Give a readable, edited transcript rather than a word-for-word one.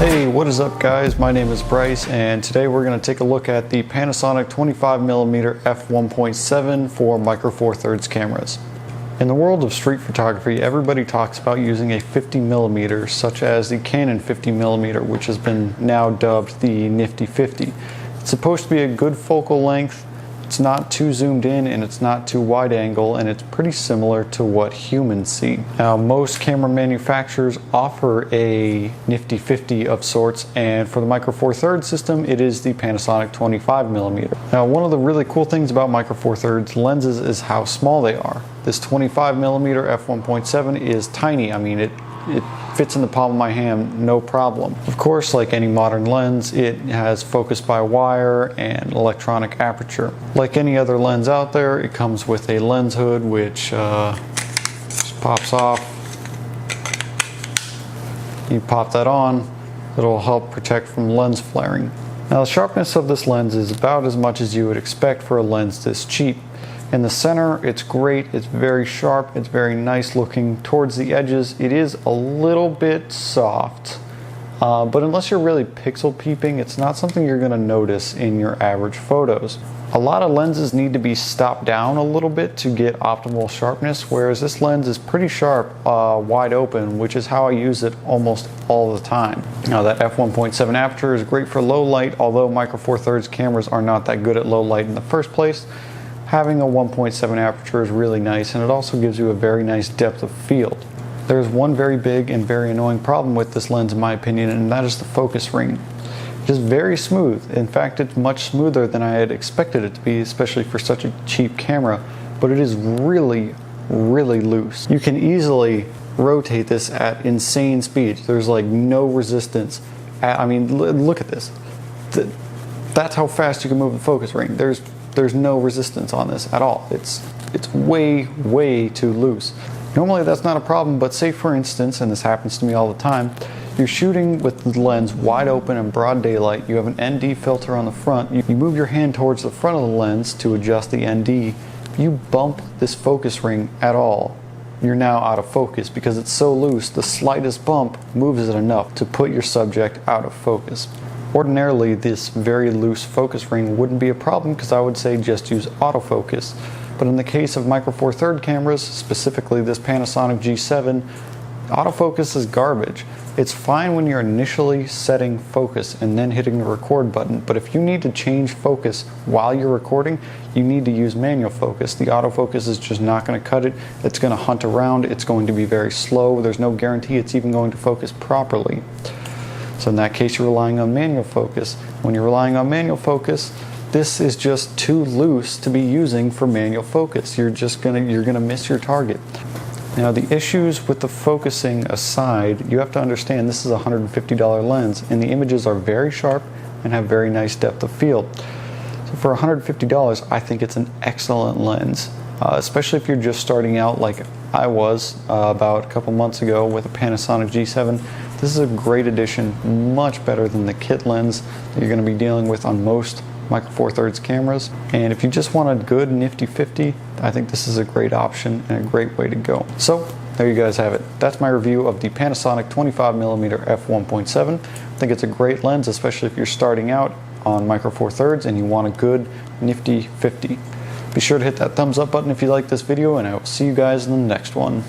Hey, what is up guys? My name is Bryce and today we're going to take a look at the Panasonic 25mm F1.7 for micro four thirds cameras. In the world of street photography, everybody talks about using a 50mm, such as the Canon 50mm, which has been now dubbed the Nifty 50. It's supposed to be a good focal length, it's not too zoomed in and it's not too wide angle, and it's pretty similar to what humans see. Now, most camera manufacturers offer a Nifty 50 of sorts, and for the micro four thirds system, it is the Panasonic 25mm. Now, one of the really cool things about micro four thirds lenses is how small they are. This 25mm f1.7 is tiny. I mean, it fits in the palm of my hand, no problem. Of course, like any modern lens, it has focus by wire and electronic aperture. Like any other lens out there, it comes with a lens hood which just pops off. You pop that on, it'll help protect from lens flaring. Now, the sharpness of this lens is about as much as you would expect for a lens this cheap. In the center, it's great, it's very sharp, it's very nice looking. Towards the edges, it is a little bit soft, but unless you're really pixel peeping, it's not something you're gonna notice in your average photos. A lot of lenses need to be stopped down a little bit to get optimal sharpness, whereas this lens is pretty sharp, wide open, which is how I use it almost all the time. Now, that f1.7 aperture is great for low light, although micro four thirds cameras are not that good at low light in the first place. Having a 1.7 aperture is really nice, and it also gives you a very nice depth of field. There's one very big and very annoying problem with this lens in my opinion, and that is the focus ring. It is very smooth. In fact, it's much smoother than I had expected it to be, especially for such a cheap camera, but it is really, really loose. You can easily rotate this at insane speeds. There's like no resistance. I mean, look at this. That's how fast you can move the focus ring. There's no resistance on this at all. It's way too loose. Normally that's not a problem, but say for instance, and this happens to me all the time, you're shooting with the lens wide open in broad daylight, you have an ND filter on the front, you move your hand towards the front of the lens to adjust the ND, you bump this focus ring at all, you're now out of focus because it's so loose, the slightest bump moves it enough to put your subject out of focus. Ordinarily, this very loose focus ring wouldn't be a problem because I would say just use autofocus. But in the case of micro four third cameras, specifically this Panasonic G7, autofocus is garbage. It's fine when you're initially setting focus and then hitting the record button, but if you need to change focus while you're recording, you need to use manual focus. The autofocus is just not going to cut it. It's going to hunt around. It's going to be very slow. There's no guarantee it's even going to focus properly. So in that case, you're relying on manual focus. When you're relying on manual focus, this is just too loose to be using for manual focus. You're gonna miss your target. Now, the issues with the focusing aside, you have to understand this is a $150 lens, and the images are very sharp and have very nice depth of field. So for $150, I think it's an excellent lens, especially if you're just starting out like I was about a couple months ago with a Panasonic G7. This is a great addition, much better than the kit lens that you're going to be dealing with on most micro four thirds cameras. And if you just want a good Nifty 50, I think this is a great option and a great way to go. So there you guys have it. That's my review of the Panasonic 25mm f1.7. I think it's a great lens, especially if you're starting out on micro four thirds and you want a good Nifty 50. Be sure to hit that thumbs up button if you like this video, and I will see you guys in the next one.